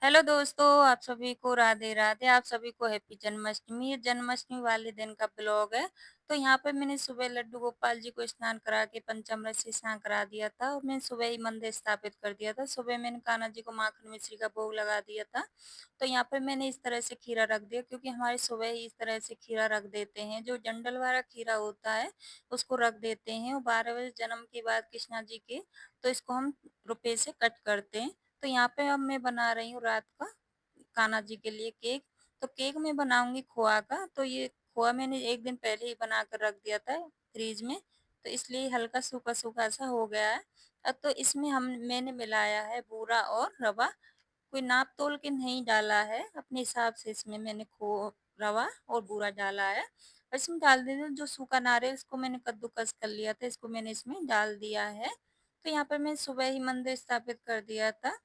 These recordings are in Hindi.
हेलो दोस्तों, आप सभी को राधे राधे। आप सभी को हैप्पी जन्माष्टमी। ये जन्माष्टमी वाले दिन का ब्लॉग है। तो यहाँ पे मैंने सुबह लड्डू गोपाल जी को स्नान करा के पंचामृत से स्नान करा दिया था और मैंने सुबह ही मंदिर स्थापित कर दिया था। सुबह मैंने कान्हा जी को माखन मिश्री का भोग लगा दिया था। तो यहाँ पे मैंने इस तरह से खीरा रख दिया, क्योंकि हमारे सुबह ही इस तरह से खीरा रख देते हैं। जो जंडल वाला खीरा होता है उसको रख देते हैं, और 12 बजे जन्म के बाद कृष्णा जी के, तो इसको हम रुपए से कट करते हैं। तो यहाँ पे अब मैं बना रही हूँ रात का कान्हा जी के लिए केक। तो केक मैं बनाऊंगी खोआ का। तो ये खोआ मैंने एक दिन पहले ही बना कर रख दिया था फ्रीज में, तो इसलिए हल्का सूखा सूखा सा हो गया है। अब तो इसमें हम मैंने मिलाया है बूरा और रवा। कोई नाप तोल के नहीं डाला है, अपने हिसाब से इसमें मैंने खो रवा और बूरा डाला है। और इसमें डाल दीजिए जो सूखा नारियल, इसको मैंने कद्दूकस कर लिया था, इसको मैंने इसमें डाल दिया है। तो यहाँ पर मैं सुबह ही मंदिर स्थापित कर दिया था।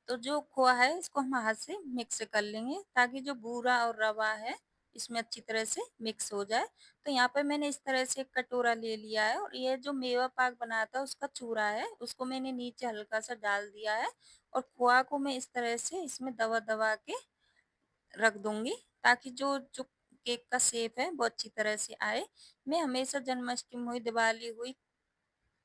तो जो खोआ है इसको हम हाथ से मिक्स कर लेंगे, ताकि जो बूरा और रवा है इसमें अच्छी तरह से मिक्स हो जाए। तो यहाँ पर मैंने इस तरह से एक कटोरा ले लिया है, और ये जो मेवा पाक बना था उसका चूरा है, उसको मैंने नीचे हल्का सा डाल दिया है। और खोआ को मैं इस तरह से इसमें दबा दबा के रख दूंगी, ताकि जो जो केक का शेप है वो अच्छी तरह से आए। मैं हमेशा जन्माष्टमी हुई, दिवाली हुई,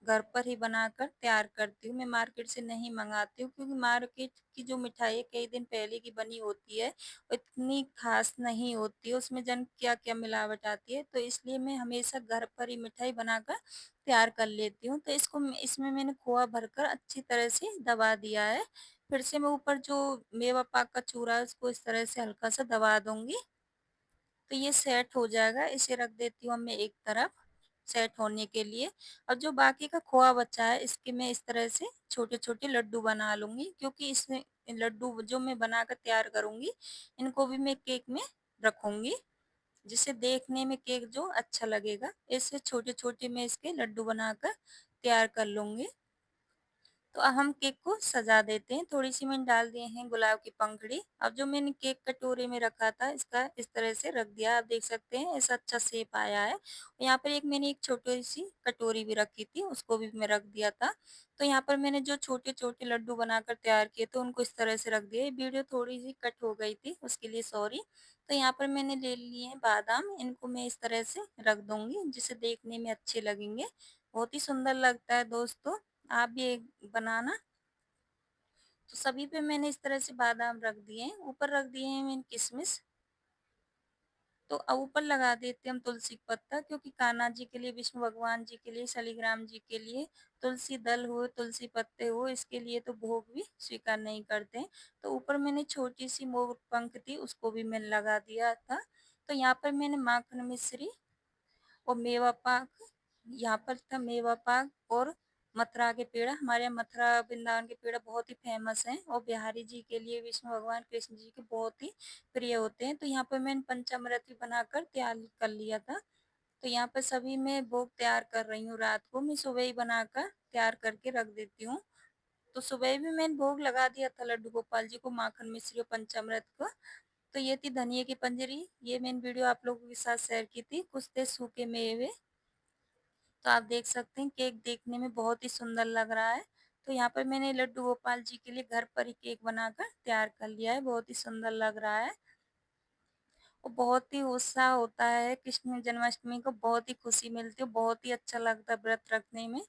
घर पर ही बनाकर तैयार करती हूँ। मैं मार्केट से नहीं मंगाती हूँ, क्योंकि मार्केट की जो मिठाई है कई दिन पहले की बनी होती है और इतनी खास नहीं होती है, उसमें जन क्या क्या मिलावट आती है। तो इसलिए मैं हमेशा घर पर ही मिठाई बनाकर तैयार कर लेती हूँ। तो इसमें मैंने खोआ भरकर अच्छी तरह से दबा दिया है। फिर से मैं ऊपर जो मेवा पाक का चूरा है उसको इस तरह से हल्का सा दबा दूंगी, तो ये सेट हो जाएगा। इसे रख देती हूँ मैं एक तरफ सेट होने के लिए। अब जो बाकी का खोआ बचा है इसके मैं इस तरह से छोटे छोटे लड्डू बना लूंगी, क्योंकि इसमें लड्डू जो मैं बनाकर तैयार करूंगी इनको भी मैं केक में रखूंगी, जिससे देखने में केक जो अच्छा लगेगा। इससे छोटे छोटे मैं इसके लड्डू बनाकर तैयार कर लूंगी। तो अब हम केक को सजा देते हैं। थोड़ी सी मैंने डाल दिए हैं गुलाब की पंखड़ी। अब जो मैंने केक कटोरे में रखा था इसका इस तरह से रख दिया। आप देख सकते हैं ऐसा अच्छा शेप आया है। यहाँ पर मैंने एक छोटी सी कटोरी भी रखी थी, उसको भी मैं रख दिया था। तो यहाँ पर मैंने जो छोटे छोटे लड्डू बनाकर तैयार किए थे उनको इस तरह से रख दिया। ये वीडियो थोड़ी सी कट हो गई थी, उसके लिए सॉरी। तो यहाँ पर मैंने ले लिए हैं बादाम, इनको मैं इस तरह से रख दूंगी, जिसे देखने में अच्छे लगेंगे। बहुत ही सुंदर लगता है दोस्तों, आप भी एक बनाना। तो सभी पे मैंने इस तरह से बादाम रख दिए हैं। ऊपर रख दिए हैं मैंने किशमिश। तो अब ऊपर लगा देते हैं हम तुलसी का पत्ता, क्योंकि कान्हा जी के लिए, विष्णु भगवान जी के लिए, शालिग्राम जी के लिए तुलसी दल हो, तुलसी पत्ते हो, इसके लिए तो भोग भी स्वीकार नहीं करते हैं। तो ऊपर मैंने छोटी सी मोर पंख थी उसको भी मैंने लगा दिया था। तो यहाँ पर मैंने माखन मिश्री और मेवा पाक, यहाँ पर था मेवा पाक और मथुरा के पेड़ा। हमारे यहाँ मथुरा वृंदावन के पेड़ा बहुत ही फेमस हैं, और बिहारी जी के लिए, विष्णु भगवान कृष्ण जी के बहुत ही प्रिय होते हैं। तो यहाँ पर मैंने पंचामृत भी बनाकर तैयार कर लिया था। तो यहाँ पर सभी मैं भोग तैयार कर रही हूँ। रात को मैं सुबह ही बनाकर तैयार करके रख देती हूँ। तो सुबह भी मैंने भोग लगा दिया था लड्डू गोपाल जी को, माखन मिश्री और पंचामृत को। तो ये थी धनिया की पंजरी। ये मैंने वीडियो आप लोगों के साथ शेयर की थी। कुछ थे सूखे मेवे। तो आप देख सकते हैं केक देखने में बहुत ही सुंदर लग रहा है। तो यहाँ पर मैंने लड्डू गोपाल जी के लिए घर पर ही केक बनाकर तैयार कर लिया है। बहुत ही सुंदर लग रहा है और बहुत ही उत्साह होता है। कृष्ण जन्माष्टमी को बहुत ही खुशी मिलती है, बहुत ही अच्छा लगता है व्रत रखने में।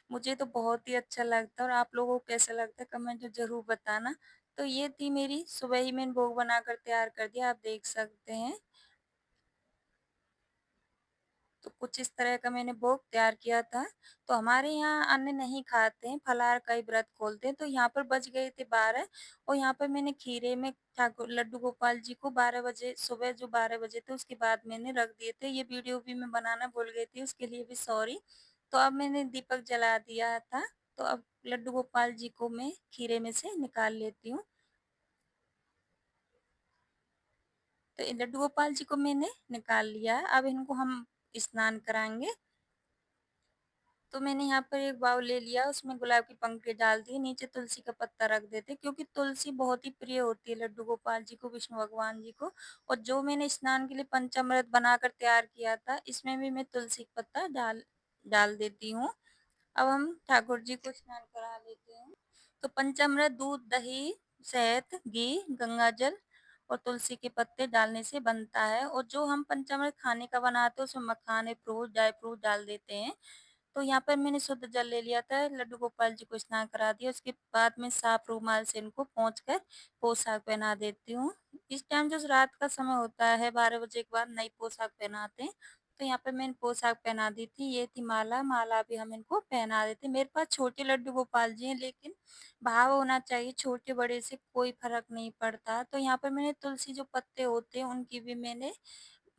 मुझे तो बहुत ही अच्छा लगता है, और आप लोगों को कैसा लगता है कमेंट में जरूर बताना। तो ये थी मेरी सुबह ही मैंने भोग बनाकर तैयार कर दिया, आप देख सकते हैं। तो कुछ इस तरह का मैंने भोग तैयार किया था। तो हमारे यहाँ अन्न नहीं खाते हैं, फलाहार का ही व्रत खोलते हैं। तो यहाँ पर बज गए थे 12, और यहाँ पर मैंने खीरे में ठाकुर लड्डू गोपाल जी को 12 बजे, सुबह जो 12 बजे थे उसके बाद मैंने रख दिए थे। ये वीडियो भी मैं बनाना भूल गई थी, उसके लिए भी सॉरी। तो अब मैंने दीपक जला दिया था। तो अब लड्डू गोपाल जी को मैं खीरे में से निकाल लेती हूँ। तो ये लड्डू गोपाल जी को मैंने निकाल लिया है। अब इनको हम स्नान कराएंगे। तो मैंने यहाँ पर एक बाउल ले लिया, उसमें गुलाब की पंखुड़ी डाल दी, नीचे तुलसी का पत्ता रख देते, क्योंकि तुलसी बहुत ही प्रिय होती है लड्डू गोपाल जी को, विष्णु भगवान जी को। और जो मैंने स्नान के लिए पंचामृत बनाकर तैयार किया था इसमें भी मैं तुलसी का पत्ता डाल डाल देती हूँ। अब हम ठाकुर जी को स्नान करा लेते हैं। तो पंचामृत दूध, दही, शहद, घी, गंगाजल और तुलसी के पत्ते डालने से बनता है। और जो हम पंचामृत खाने का बनाते हैं उसमें मखाने, फ्रूट, ड्राई फ्रूट डाल देते हैं। तो यहाँ पर मैंने शुद्ध जल ले लिया था, लड्डू गोपाल जी को स्नान करा दिया, उसके बाद मैं साफ रूमाल से इनको पोंछ कर पोशाक पहना देती हूँ। इस टाइम जो रात का समय होता है 12 बजे के बाद नई पोशाक पहनाते हैं, तो यहाँ पे मैंने पोशाक पहना दी थी, ये थी माला, माला भी हम इनको पहना देते हैं। मेरे पास छोटे लड्डू गोपाल जी हैं, लेकिन भाव होना चाहिए, छोटे-बड़े से कोई फ़र्क नहीं पड़ता। तो यहाँ पर मैंने तुलसी जो पत्ते होते हैं उनकी भी मैंने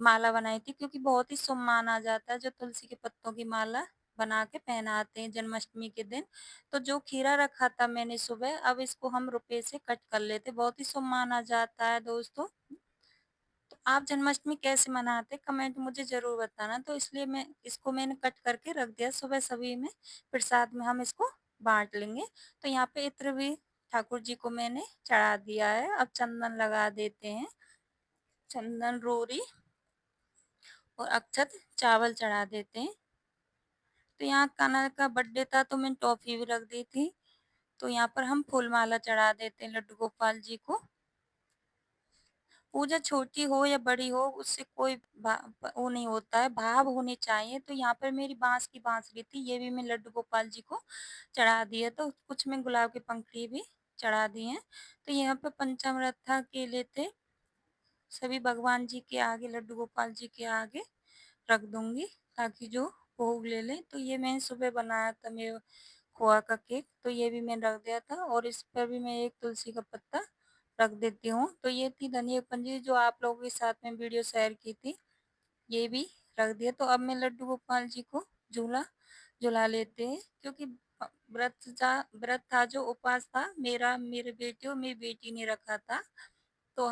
माला बनाई थी, क्योंकि बहुत ही शुभ माना जाता है जो तुलसी के पत्तों की माला बना के पहनाते हैं जन्माष्टमी के दिन। तो जो खीरा रखा था मैंने सुबह, अब इसको हम रुपए से कट कर लेते हैं, बहुत ही शुभ माना जाता है दोस्तों। तो आप जन्माष्टमी कैसे मनाते हैं कमेंट मुझे ज़रूर बताना। तो इसलिए मैंने कट करके रख दिया, सुबह सभी में प्रसाद में हम इसको बाँट लेंगे। तो यहाँ पे इत्र भी ठाकुर जी को मैंने चढ़ा दिया है, अब चंदन लगा देते हैं। चंदन, रोरी और अक्षत चावल चढ़ा देते हैं। तो यहाँ कान्हा का बर्थडे था तो मैंने टॉफ़ी भी रख दी थी। तो यहाँ पर हम फूल माला चढ़ा देते हैं लड्डू गोपाल जी को। पूजा छोटी हो या बड़ी हो उससे कोई वो नहीं होता है, भाव होने चाहिए। तो यहाँ पर मेरी बाँस की बांसुरी थी, ये भी मैं लड्डू गोपाल जी को चढ़ा दी है। तो कुछ मैं गुलाब की पंखुड़ी भी चढ़ा दी हैं। तो यहाँ पे पंचामृत था, केले थे, सभी भगवान जी के आगे, लड्डू गोपाल जी के आगे रख दूँगी ताकि जो भोग ले लें। तो ये मैंने सुबह बनाया था मेरे खोआ का केक, तो ये भी मैंने रख दिया था और इस पर भी मैं एक तुलसी का पत्ता रख देती हूँ। तो ये थी धनिया पंजी जो आप लोगों के साथ में वीडियो शेयर की थी, ये भी रख दिया। तो अब मैं लड्डू गोपाल जी को झूला झुला लेते हैं, क्योंकि व्रत था, जो उपवास था मेरा, मेरे बेटे और मेरी बेटी ने रखा था। तो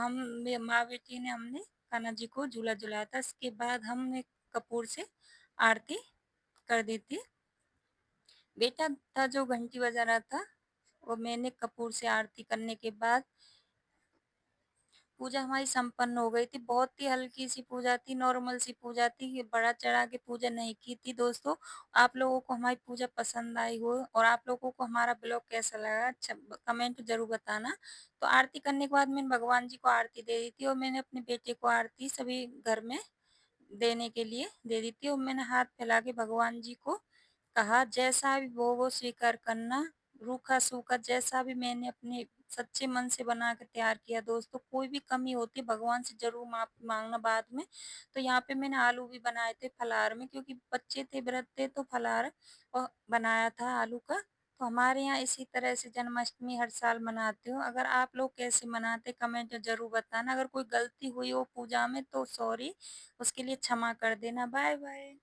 माँ बेटी ने हमने कान्हा जी को झूला झुलाया था। इसके बाद हमने कपूर से आरती कर दी थी। बेटा था जो घंटी बजा रहा था, और मैंने कपूर से आरती करने के बाद पूजा हमारी संपन्न हो गई थी। बहुत ही हल्की-सी पूजा थी, नॉर्मल सी पूजा थी, ये बढ़ा-चढ़ा के पूजा नहीं की थी दोस्तों। आप लोगों को हमारी पूजा पसंद आई हो और आप लोगों को हमारा ब्लॉग कैसा लगा, अच्छा कमेंट ज़रूर बताना। तो आरती करने के बाद मैंने भगवान जी को आरती दे दी थी और मैंने अपने बेटे को आरती सभी घर में देने के लिए दे दी थी, और मैंने हाथ फैला के भगवान जी को कहा, जैसा भी वो स्वीकार करना, रूखा-सूखा जैसा भी मैंने अपने सच्चे मन से बना के तैयार किया दोस्तों, कोई भी कमी होती है भगवान से ज़रूर माफ़ी माँगना बाद में। तो यहाँ पे मैंने आलू भी बनाए थे फलाहार में, क्योंकि बच्चे थे, व्रत थे, तो फलाहार बनाया था आलू का। तो हमारे यहाँ इसी तरह से जन्माष्टमी हर साल मनाते हो। अगर आप लोग कैसे मनाते कमेंट में ज़रूर बताना। अगर कोई गलती हुई हो पूजा में तो सॉरी, उसके लिए क्षमा कर देना। Bye bye.